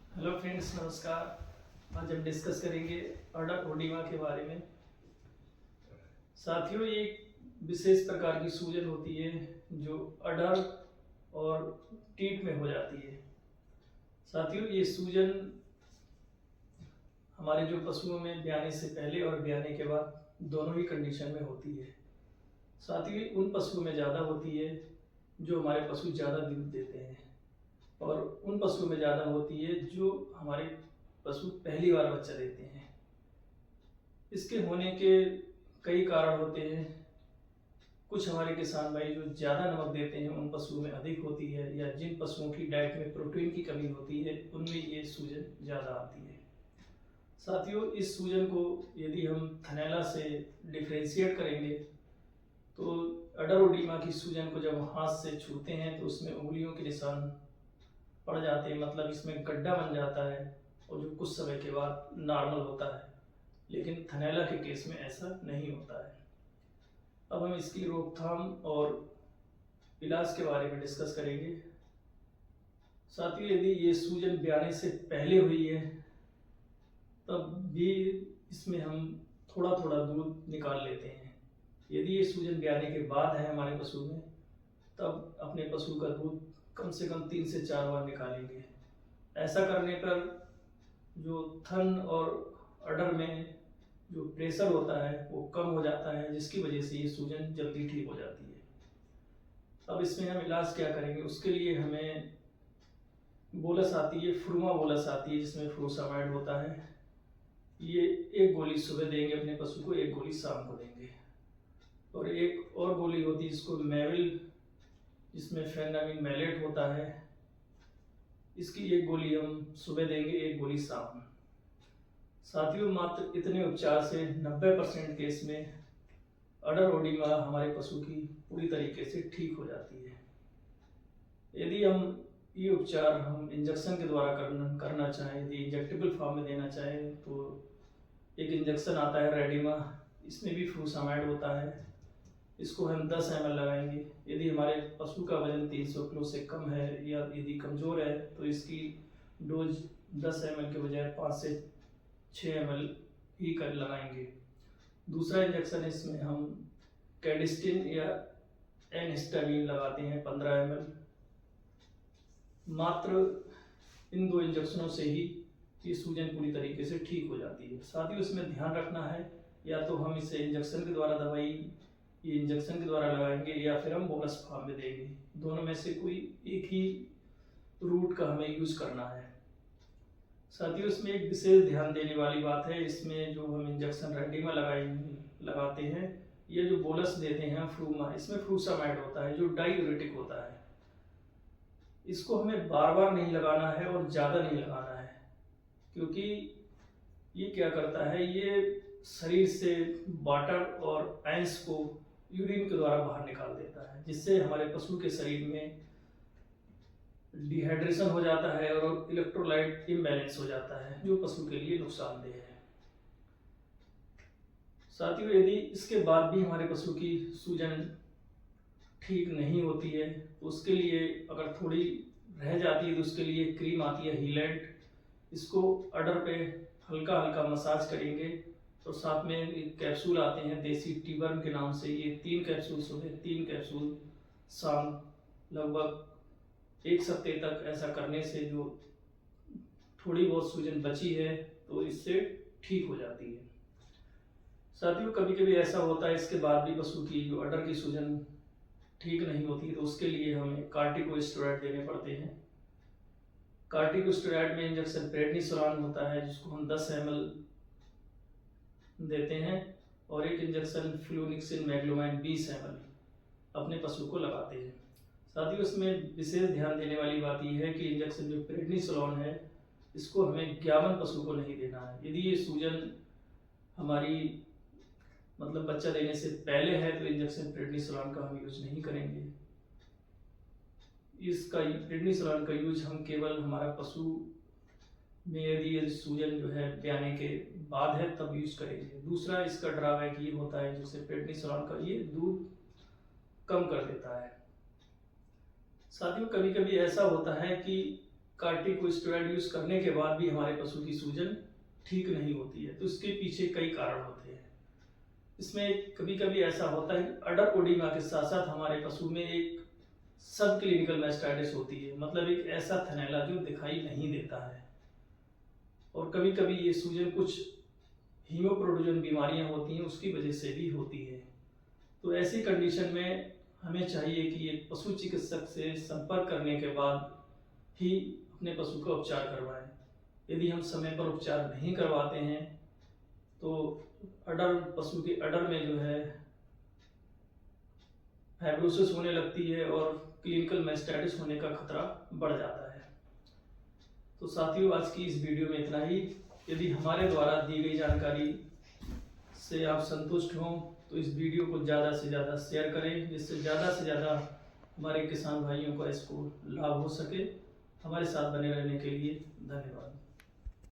Hello friends, नमस्कार। आज हम डिस्कस करेंगे अडर ओडिमा के बारे में। साथियों, ये एक विशेष प्रकार की सूजन होती है जो अडर और टीथ में हो जाती है। साथियों, ये सूजन हमारे जो पशुओं में ब्याने से पहले और ब्याने के बाद दोनों ही कंडीशन में होती है। साथियों, उन पशुओं में ज़्यादा होती है जो हमारे पशु ज़्यादा दूध देते हैं, और उन पशुओं में ज़्यादा होती है जो हमारे पशु पहली बार बच्चा देते हैं। इसके होने के कई कारण होते हैं। कुछ हमारे किसान भाई जो ज़्यादा नमक देते हैं उन पशुओं में अधिक होती है, या जिन पशुओं की डाइट में प्रोटीन की कमी होती है उनमें ये सूजन ज़्यादा आती है। साथियों, इस सूजन को यदि हम थनैला से डिफ्रेंशिएट करेंगे तो अडर की सूजन को जब हम हाथ से छूते हैं तो उसमें उंगलियों के निशान पड़ जाते हैं, मतलब इसमें गड्ढा बन जाता है, और जो कुछ समय के बाद नॉर्मल होता है। लेकिन थनैला के केस में ऐसा नहीं होता है। अब हम इसकी रोकथाम और इलाज के बारे में डिस्कस करेंगे। साथियों, यदि ये सूजन ब्याने से पहले हुई है तब भी इसमें हम थोड़ा थोड़ा दूध निकाल लेते हैं। यदि ये सूजन ब्याने के बाद है हमारे पशु में, तब अपने पशु का दूध कम से कम 3 से 4 बार निकालेंगे। ऐसा करने पर जो थन और अडर में जो प्रेशर होता है वो कम हो जाता है, जिसकी वजह से ये सूजन जल्दी ठीक हो जाती है। अब इसमें हम इलाज क्या करेंगे, उसके लिए हमें बोलस आती है, फ्रूमा बोलस आती है, जिसमें फ्रूसामाइड होता है। ये एक गोली सुबह देंगे अपने पशु को, एक गोली शाम को देंगे। और एक और गोली होती है जिसको मेविल, जिसमें फेनामिन मैलेट होता है। इसकी एक गोली हम सुबह देंगे, एक गोली शाम। साथियों, मात्र इतने उपचार से 90% केस में अडर ओडिमा हमारे पशु की पूरी तरीके से ठीक हो जाती है। यदि हम ये उपचार हम इंजेक्शन के द्वारा करना चाहें, यदि इंजेक्टेबल फॉर्म में देना चाहें, तो एक इंजेक्शन आता है रेडिमा, इसमें भी फ्रूसामाइड होता है। इसको हम 10 ml लगाएंगे। यदि हमारे पशु का वजन 300 किलो से कम है या यदि कमज़ोर है तो इसकी डोज 10 ml के बजाय 5 से 6 ml ही कर लगाएंगे। दूसरा इंजेक्शन इसमें हम कैडिस्टिन या एनहिस्टामिन लगाते हैं 15 ml। मात्र इन 2 इंजेक्शनों से ही ये सूजन पूरी तरीके से ठीक हो जाती है। साथ ही उसमें ध्यान रखना है, या तो हम इसे इंजेक्शन के द्वारा ये इंजेक्शन के द्वारा लगाएंगे, या फिर हम बोनस फॉर्म में देंगे। दोनों में से कोई एक ही रूट का हमें यूज करना है। साथियों, इसमें एक विशेष ध्यान देने वाली बात है, इसमें जो हम इंजेक्शन रेडिमा लगाते हैं, ये जो बोलस देते हैं फ्रूमा, इसमें फ्रूसामाइड होता है जो डायूरेटिक होता है। इसको हमें बार बार नहीं लगाना है और ज़्यादा नहीं लगाना है, क्योंकि ये क्या करता है, ये शरीर से वाटर और आयंस को यूरिन के द्वारा बाहर निकाल देता है, जिससे हमारे पशु के शरीर में डिहाइड्रेशन हो जाता है और इलेक्ट्रोलाइट इम्बैलेंस हो जाता है, जो पशु के लिए नुकसानदेह है। साथियों, यदि इसके बाद भी हमारे पशु की सूजन ठीक नहीं होती है तो उसके लिए अगर थोड़ी रह जाती है तो उसके लिए क्रीम आती है हीलैंड, इसको अडर पे हल्का हल्का मसाज करेंगे। तो साथ में एक कैप्सूल आते हैं देसी टीबर्म के नाम से, ये 3 कैप्सूल सुबह, 3 कैप्सूल शाम, लगभग 1 सप्ताह तक ऐसा करने से जो थोड़ी बहुत सूजन बची है तो इससे ठीक हो जाती है। साथियों, कभी कभी ऐसा होता है इसके बाद भी पशु की जो अडर की सूजन ठीक नहीं होती, तो उसके लिए हमें कार्टिकोस्टेरॉइड देने पड़ते हैं। कार्टिकोस्टेरॉइड में इंजेक्शन प्रेडनिसोलोन होता है, जिसको हम 10 ml देते हैं, और एक इंजेक्शन फ्लूनिक्सिन मैग्लोमाइन 20 ml अपने पशु को लगाते हैं। साथ ही उसमें विशेष ध्यान देने वाली बात यह है कि इंजेक्शन जो प्रेडनिसोलोन है, इसको हमें ज्ञावन पशु को नहीं देना है। यदि ये सूजन हमारी मतलब बच्चा देने से पहले है तो इंजेक्शन प्रेडनिसोलोन का हम यूज नहीं करेंगे। इसका प्रेडनिसोलोन का यूज हम केवल हमारा पशु में यदि ये सूजन जो है ब्याने के बाद है तब यूज करेंगे। दूसरा इसका ड्रॉबैक ये होता है, जैसे प्रेडनिसोलोन का ये दूध कम कर देता है। साथियों, कभी कभी ऐसा होता है कि कार्टिकोस्टेरॉइड यूज करने के बाद भी हमारे पशु की सूजन ठीक नहीं होती है। तो इसके पीछे कई कारण होते हैं। इसमें कभी कभी ऐसा होता है कि अडर ओडिमा के साथ साथ हमारे पशु में एक सब क्लिनिकल मैस्टाइटिस होती है, मतलब एक ऐसा थनैला जो दिखाई नहीं देता है। और कभी कभी ये सूजन कुछ हीमोप्रोडोजन बीमारियां होती हैं उसकी वजह से भी होती है। तो ऐसी कंडीशन में हमें चाहिए कि एक पशु चिकित्सक से संपर्क करने के बाद ही अपने पशु का उपचार करवाएं। यदि हम समय पर उपचार नहीं करवाते हैं तो पशु के अडर में जो है फाइब्रोसिस होने लगती है और क्लिनिकल मैस्टाइटिस होने का खतरा बढ़ जाता है। तो साथियों, आज की इस वीडियो में इतना ही। यदि हमारे द्वारा दी गई जानकारी से आप संतुष्ट हों तो इस वीडियो को ज़्यादा से ज़्यादा शेयर करें, जिससे ज़्यादा से ज़्यादा हमारे किसान भाइयों को इसको लाभ हो सके। हमारे साथ बने रहने के लिए धन्यवाद।